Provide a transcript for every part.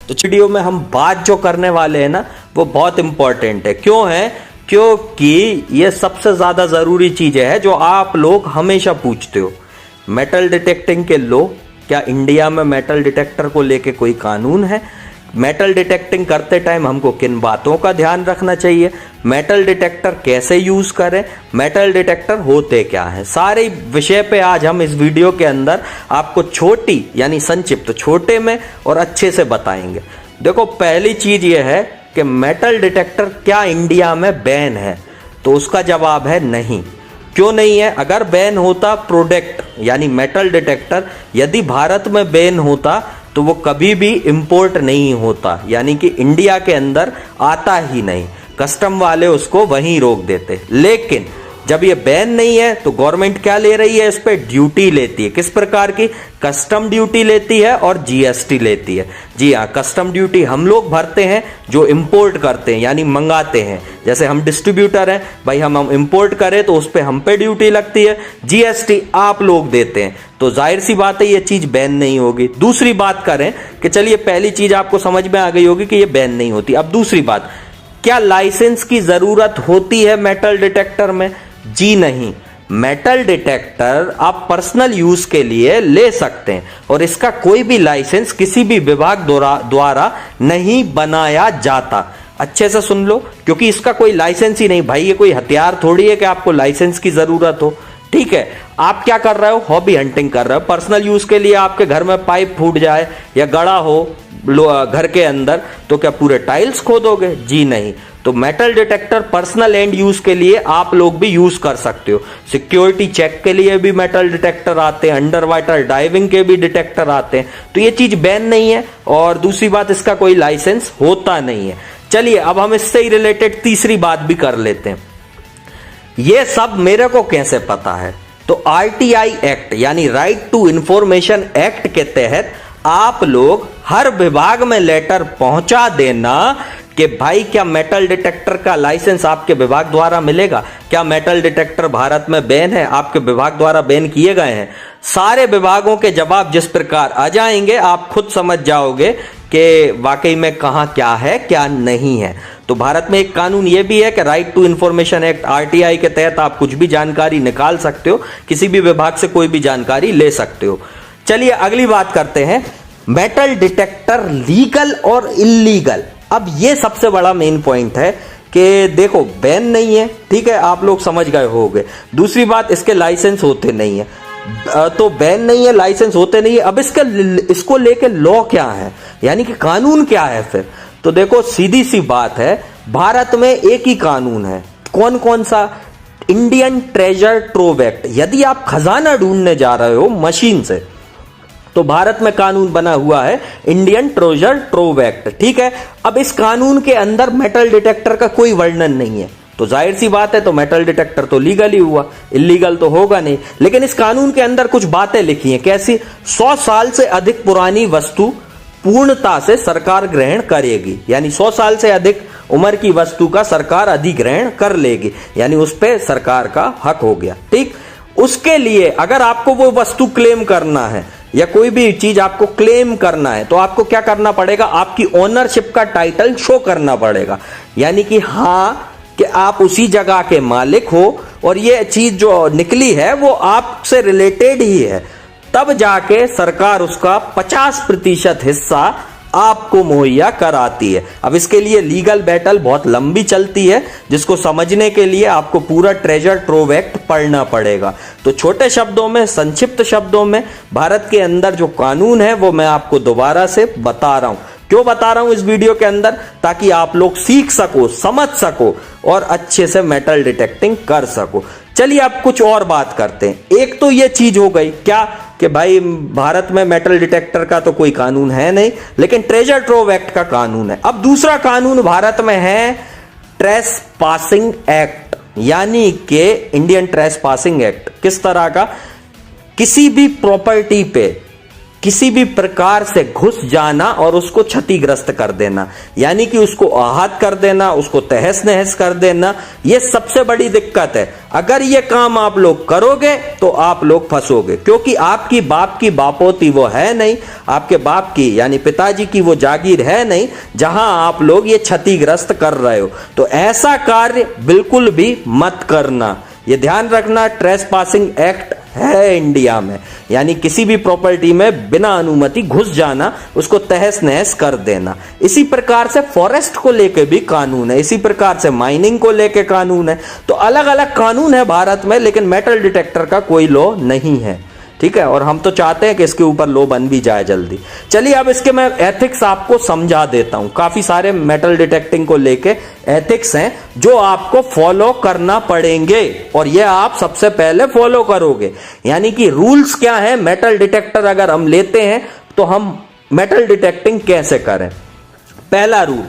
तो वीडियो में हम बात जो करने वाले हैं ना वो बहुत इंपॉर्टेंट है। क्यों है? क्योंकि ये सबसे ज्यादा जरूरी चीज है जो आप लोग हमेशा पूछते हो। मेटल डिटेक्टिंग के लो, क्या इंडिया में मेटल डिटेक्टर को लेके कोई कानून है? मेटल डिटेक्टिंग करते टाइम हमको किन बातों का ध्यान रखना चाहिए? मेटल डिटेक्टर कैसे यूज करें? मेटल डिटेक्टर होते क्या है? सारे विषय पे आज हम इस वीडियो के अंदर आपको छोटी यानी संक्षिप्त छोटे में और अच्छे से बताएंगे। देखो, पहली चीज यह है कि मेटल डिटेक्टर क्या इंडिया में बैन है? तो उसका जवाब है नहीं। क्यों नहीं है? अगर बैन होता प्रोडक्ट यानी मेटल डिटेक्टर, यदि भारत में बैन होता तो वो कभी भी इंपोर्ट नहीं होता, यानी कि इंडिया के अंदर आता ही नहीं। कस्टम वाले उसको वहीं रोक देते। लेकिन जब ये बैन नहीं है तो गवर्नमेंट क्या ले रही है? इस पे ड्यूटी लेती है। किस प्रकार की? कस्टम ड्यूटी लेती है और जीएसटी लेती है। जी हाँ, कस्टम ड्यूटी हम लोग भरते हैं जो इंपोर्ट करते हैं यानी मंगाते हैं। जैसे हम डिस्ट्रीब्यूटर हैं भाई, हम इंपोर्ट करें तो उस पे हम पे ड्यूटी लगती है। जीएसटी आप लोग देते हैं। तो जाहिर सी बात है ये चीज बैन नहीं होगी। दूसरी बात करें कि चलिए, पहली चीज आपको समझ में आ गई होगी कि ये बैन नहीं होती। अब दूसरी बात, क्या लाइसेंस की जरूरत होती है मेटल डिटेक्टर में? जी नहीं। मेटल डिटेक्टर आप पर्सनल यूज के लिए ले सकते हैं और इसका कोई भी लाइसेंस किसी भी विभाग द्वारा नहीं बनाया जाता। अच्छे से सुन लो, क्योंकि इसका कोई लाइसेंस ही नहीं। भाई ये कोई हथियार थोड़ी है कि आपको लाइसेंस की जरूरत हो। ठीक है, आप क्या कर रहे हो? हॉबी हंटिंग कर रहे हो। पर्सनल यूज के लिए आपके घर में पाइप फूट जाए या गड़ा हो घर के अंदर, तो क्या पूरे टाइल्स खोदोगे? जी नहीं। तो metal detector personal and use के लिए आप लोग भी यूज कर सकते हो। सिक्योरिटी चेक के लिए भी मेटल डिटेक्टर आते हैं, अंडर वाटर डाइविंग के भी डिटेक्टर आते हैं। तो ये चीज बैन नहीं है और दूसरी बात, इसका कोई लाइसेंस होता नहीं है। चलिए, अब हम इससे ही रिलेटेड तीसरी बात भी कर लेते हैं। ये सब मेरे को कैसे पता है? तो आरटीआई एक्ट यानी राइट टू इंफॉर्मेशन एक्ट के तहत आप लोग हर विभाग में लेटर पहुंचा देना कि भाई क्या मेटल डिटेक्टर का लाइसेंस आपके विभाग द्वारा मिलेगा? क्या मेटल डिटेक्टर भारत में बैन है? आपके विभाग द्वारा बैन किए गए हैं? सारे विभागों के जवाब जिस प्रकार आ जाएंगे, आप खुद समझ जाओगे कि वाकई में कहां क्या है क्या नहीं है। तो भारत में एक कानून यह भी है कि right to information act RTI के तहत आप कुछ भी जानकारी निकाल सकते हो, किसी भी विभाग से कोई भी जानकारी ले सकते हो। चलिए अगली बात करते हैं, मेटल डिटेक्टर लीगल और इल्लीगल। अब ये सबसे बड़ा मेन पॉइंट है कि देखो, बैन नहीं है, ठीक है, आप लोग समझ गए होंगे। दूसरी बात, इसके लाइसेंस होते नहीं है। तो बैन नहीं है, लाइसेंस होते नहीं है। अब इसको लेके लॉ क्या है, यानी कि कानून क्या है फिर? तो देखो, सीधी सी बात है, भारत में एक ही कानून है। कौन कौन सा? Indian treasure trove act. यदि आप खजाना ढूंढने जा रहे हो मशीन से, तो भारत में कानून बना हुआ है इंडियन ट्रेजर ट्रोव एक्ट। ठीक है, अब इस कानून के अंदर मेटल डिटेक्टर का कोई वर्णन नहीं है। तो जाहिर सी बात है, तो मेटल डिटेक्टर तो लीगल ही हुआ, इलीगल तो होगा नहीं। लेकिन इस कानून के अंदर कुछ बातें लिखी हैं। कैसी? 100 साल से अधिक पुरानी वस्तु पूर्णता से सरकार ग्रहण करेगी, यानी 100 साल से अधिक उम्र की वस्तु का सरकार अधिग्रहण कर लेगी, यानी उस पर सरकार का हक हो गया। ठीक, उसके लिए अगर आपको वो वस्तु क्लेम करना है या कोई भी चीज आपको क्लेम करना है, तो आपको क्या करना पड़ेगा? आपकी ओनरशिप का टाइटल शो करना पड़ेगा, यानी कि हाँ कि आप उसी जगह के मालिक हो और ये चीज जो निकली है वो आपसे रिलेटेड ही है। तब जाके सरकार उसका 50% हिस्सा आपको मुहैया कराती है। अब इसके लिए लीगल बैटल बहुत लंबी चलती है, जिसको समझने के लिए आपको पूरा ट्रेजर ट्रोव एक्ट पढ़ना पड़ेगा। तो छोटे शब्दों में, संक्षिप्त शब्दों में, भारत के अंदर जो कानून है वो मैं आपको दोबारा से बता रहा हूं। क्यों बता रहा हूं इस वीडियो के अंदर? ताकि आप लोग सीख सको, समझ सको और अच्छे से मेटल डिटेक्टिंग कर सको। चलिए अब कुछ और बात करते हैं। एक तो ये चीज हो गई क्या कि भाई भारत में मेटल डिटेक्टर का तो कोई कानून है नहीं, लेकिन ट्रेजर ट्रोव एक्ट का कानून है। अब दूसरा कानून भारत में है ट्रेस पासिंग एक्ट, यानी कि इंडियन ट्रेस पासिंग एक्ट। किस तरह का? किसी भी प्रॉपर्टी पे किसी भी प्रकार से घुस जाना और उसको क्षतिग्रस्त कर देना, यानी कि उसको आहत कर देना, उसको तहस नहस कर देना, ये सबसे बड़ी दिक्कत है। अगर ये काम आप लोग करोगे तो आप लोग फंसोगे, क्योंकि आपकी बाप की बापोती वो है नहीं, आपके बाप की यानी पिताजी की वो जागीर है नहीं जहां आप लोग ये क्षतिग्रस्त कर रहे हो। तो ऐसा कार्य बिल्कुल भी मत करना, ये ध्यान रखना। ट्रेसपासिंग एक्ट है इंडिया में, यानी किसी भी प्रॉपर्टी में बिना अनुमति घुस जाना, उसको तहस नहस कर देना। इसी प्रकार से फॉरेस्ट को लेके भी कानून है, इसी प्रकार से माइनिंग को लेके कानून है। तो अलग अलग कानून है भारत में, लेकिन मेटल डिटेक्टर का कोई लॉ नहीं है, ठीक है। और हम तो चाहते हैं कि इसके ऊपर लॉ बन भी जाए जल्दी। चलिए अब इसके मैं एथिक्स आपको समझा देता हूं। काफी सारे मेटल डिटेक्टिंग को लेके एथिक्स हैं जो आपको फॉलो करना पड़ेंगे, और ये आप सबसे पहले फॉलो करोगे। यानी कि रूल्स क्या है, मेटल डिटेक्टर अगर हम लेते हैं तो हम मेटल डिटेक्टिंग कैसे करें। पहला रूल,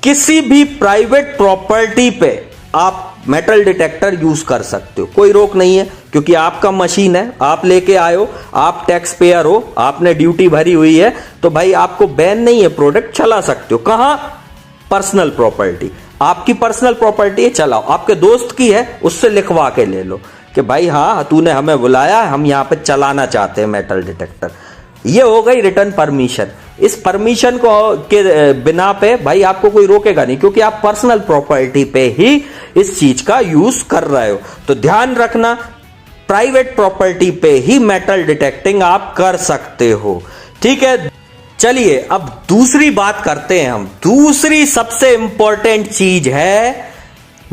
किसी भी प्राइवेट प्रॉपर्टी पे आप मेटल डिटेक्टर यूज कर सकते हो, कोई रोक नहीं है, क्योंकि आपका मशीन है, आप लेके आए हो, आप टैक्स पेयर हो, आपने ड्यूटी भरी हुई है, तो भाई आपको बैन नहीं है, प्रोडक्ट चला सकते हो। कहां? पर्सनल प्रॉपर्टी, आपकी पर्सनल प्रॉपर्टी है, चलाओ। आपके दोस्त की है, उससे लिखवा के ले लो कि भाई हाँ तूने हमें बुलाया, हम यहां पे चलाना चाहते हैं मेटल डिटेक्टर। ये हो गई रिटर्न परमिशन। इस परमिशन को के बिना पे भाई आपको कोई रोकेगा नहीं, क्योंकि आप पर्सनल प्रॉपर्टी पे ही इस चीज का यूज कर रहे हो। तो ध्यान रखना, प्राइवेट प्रॉपर्टी पे ही मेटल डिटेक्टिंग आप कर सकते हो, ठीक है। चलिए अब दूसरी बात करते हैं हम। दूसरी सबसे इंपॉर्टेंट चीज है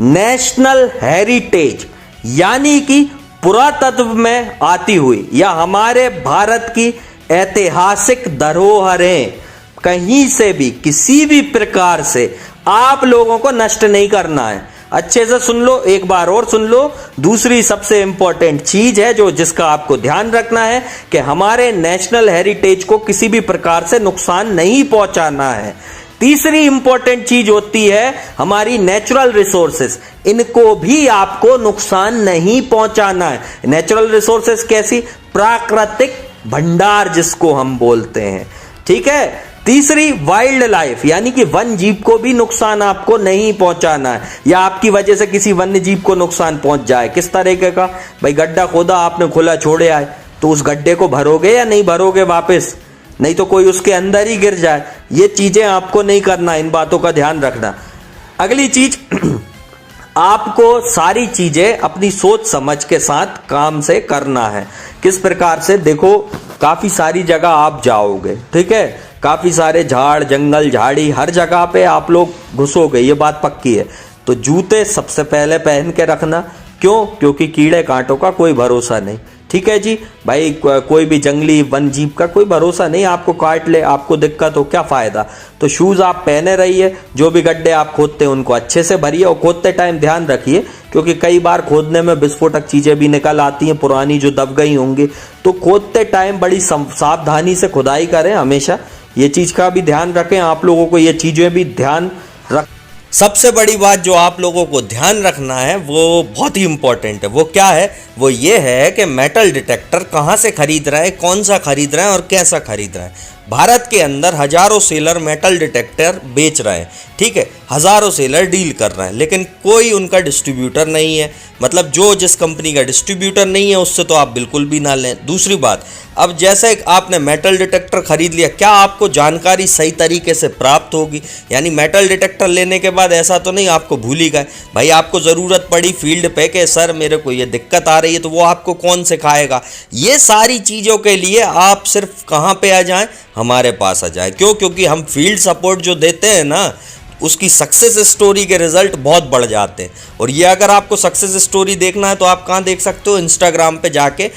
नेशनल हेरिटेज, यानी कि पुरातत्व में आती हुई या हमारे भारत की ऐतिहासिक धरोहरें कहीं से भी किसी भी प्रकार से आप लोगों को नष्ट नहीं करना है। अच्छे से सुन लो, एक बार और सुन लो। दूसरी सबसे इंपॉर्टेंट चीज है जो जिसका आपको ध्यान रखना है कि हमारे नेशनल हेरिटेज को किसी भी प्रकार से नुकसान नहीं पहुंचाना है। तीसरी इंपॉर्टेंट चीज होती है हमारी नेचुरल रिसोर्सेस, इनको भी आपको नुकसान नहीं पहुंचाना है। नेचुरल रिसोर्सेस कैसी? प्राकृतिक भंडार जिसको हम बोलते हैं, ठीक है। तीसरी वाइल्ड लाइफ, यानी कि वन जीव को भी नुकसान आपको नहीं पहुंचाना है, या आपकी वजह से किसी वन्य जीव को नुकसान पहुंच जाए। किस तरीके का? भाई गड्ढा खोदा आपने, खुला छोड़े आए, तो उस गड्ढे को भरोगे या नहीं भरोगे वापस? नहीं तो कोई उसके अंदर ही गिर जाए। ये चीजें आपको नहीं करना, इन बातों का ध्यान रखना। अगली चीज आपको सारी चीजें अपनी सोच समझ के साथ काम से करना है। किस प्रकार से? देखो काफी सारी जगह आप जाओगे, ठीक है, काफी सारे झाड़ जंगल झाड़ी हर जगह पे आप लोग घुसोगे, ये बात पक्की है। तो जूते सबसे पहले पहन के रखना। क्यों? क्योंकि कीड़े कांटों का कोई भरोसा नहीं, ठीक है जी। भाई कोई भी जंगली वन जीव का कोई भरोसा नहीं, आपको काट ले, आपको दिक्कत हो, क्या फायदा। तो शूज आप पहने रहिए, जो भी गड्ढे आप खोदते हैं उनको अच्छे से भरिए, और खोदते टाइम ध्यान रखिए, क्योंकि कई बार खोदने में विस्फोटक चीजें भी निकल आती हैं पुरानी जो दब गई होंगी। तो खोदते टाइम बड़ी सावधानी से खुदाई करें हमेशा, ये चीज का भी ध्यान रखें। आप लोगों को ये चीजें भी ध्यान रख। सबसे बड़ी बात जो आप लोगों को ध्यान रखना है वो बहुत ही इंपॉर्टेंट है। वो क्या है? वो ये है कि मेटल डिटेक्टर कहाँ से खरीद रहा है, कौन सा खरीद रहा है और कैसा खरीद रहा है। भारत के अंदर हजारों सेलर मेटल डिटेक्टर बेच रहे हैं, ठीक है, हजारों सेलर डील कर रहे हैं, लेकिन कोई उनका डिस्ट्रीब्यूटर नहीं है। मतलब जो जिस कंपनी का डिस्ट्रीब्यूटर नहीं है उससे तो आप बिल्कुल भी ना लें। दूसरी बात, अब जैसे आपने मेटल डिटेक्टर खरीद लिया, क्या आपको जानकारी सही तरीके से प्राप्त होगी? यानी मेटल डिटेक्टर लेने के बाद ऐसा तो नहीं आपको भूल ही गए, भाई आपको ज़रूरत पड़ी फील्ड पे कि सर मेरे को ये दिक्कत आ रही है, तो वो आपको कौन सिखाएगा? ये सारी चीज़ों के लिए आप सिर्फ कहाँ पे आ जाएं? हमारे पास आ जाए। क्यों? क्योंकि हम फील्ड सपोर्ट जो देते हैं ना, उसकी सक्सेस स्टोरी के रिजल्ट बहुत बढ़ जाते हैं। और ये अगर आपको सक्सेस स्टोरी देखना है तो आप कहाँ देख सकते हो? इंस्टाग्राम पे जाके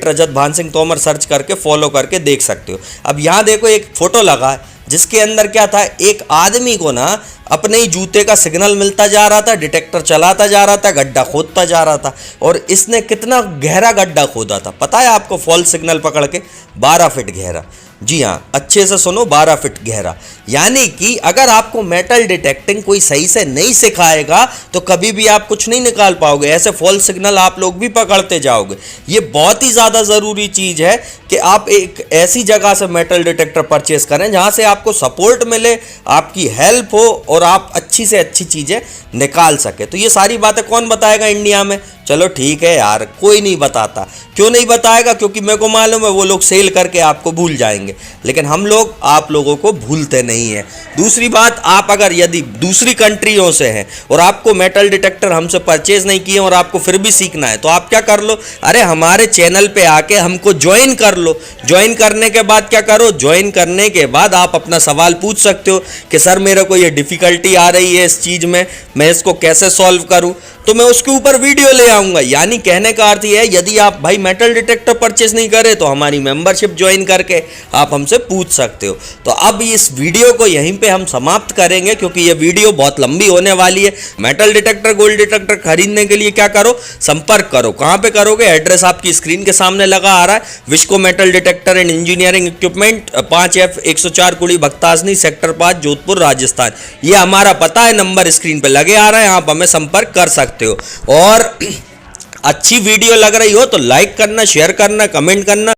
@रजत भान सिंह तोमर सर्च करके फॉलो करके देख सकते हो। अब यहाँ देखो एक फोटो लगा है जिसके अंदर क्या था, एक आदमी को ना अपने ही जूते का सिग्नल मिलता जा रहा था, डिटेक्टर चलाता जा रहा था, गड्ढा खोदता जा रहा था। और इसने कितना गहरा गड्ढा खोदा था पता है आपको? फॉल्स सिग्नल पकड़ के 12 फीट गहरा। जी हाँ, अच्छे से सुनो, 12 फीट गहरा। यानी कि अगर आपको मेटल डिटेक्टिंग कोई सही से नहीं सिखाएगा तो कभी भी आप कुछ नहीं निकाल पाओगे, ऐसे फॉल्स सिग्नल आप लोग भी पकड़ते जाओगे। ये बहुत ही ज़्यादा ज़रूरी चीज़ है कि आप एक ऐसी जगह से मेटल डिटेक्टर परचेस करें जहाँ से आपको सपोर्ट मिले, आपकी हेल्प हो और आप अच्छी से अच्छी चीज़ें निकाल सके। तो ये सारी बातें कौन बताएगा इंडिया में? चलो ठीक है यार, कोई नहीं बताता। क्यों नहीं बताएगा? क्योंकि मेरे को मालूम है वो लोग सेल करके आपको भूल जाएंगे, लेकिन हम लोग आप लोगों को भूलते नहीं है। दूसरी बात, आप अगर यदि दूसरी कंट्रियों से हैं और आपको मेटल डिटेक्टर हमसे परचेज नहीं किए और आपको फिर भी सीखना है, तो आप क्या कर लो, अरे हमारे चैनल पे आके हमको ज्वाइन कर लो। ज्वाइन करने के बाद क्या करो, ज्वाइन करने के बाद आप अपना सवाल पूछ सकते हो कि सर मेरे को ये डिफिकल्टी आ रही है इस चीज़ में, मैं इसको कैसे सॉल्व करूं, तो मैं उसके ऊपर वीडियो ले आऊंगा। यानी कहने का अर्थ ये है, यदि आप भाई मेटल डिटेक्टर परचेस नहीं करे तो हमारी मेंबरशिप ज्वाइन करके आप हमसे पूछ सकते हो। तो अब इस वीडियो को यहीं पे हम समाप्त करेंगे क्योंकि ये वीडियो बहुत लंबी होने वाली है। मेटल डिटेक्टर, गोल्ड डिटेक्टर खरीदने के लिए क्या करो, संपर्क करो। कहाँ पे करोगे? एड्रेस आपकी स्क्रीन के सामने लगा आ रहा है, Vishco metal detector and engineering equipment, 5F104 Kudi Bhaktasani, sector 5, Jodhpur, Rajasthan. ये हमारा पता है, नंबर स्क्रीन पे लगे आ रहे हैं, आप हमें संपर्क कर सकते हो। और अच्छी वीडियो लग रही हो तो लाइक करना, शेयर करना, कमेंट करना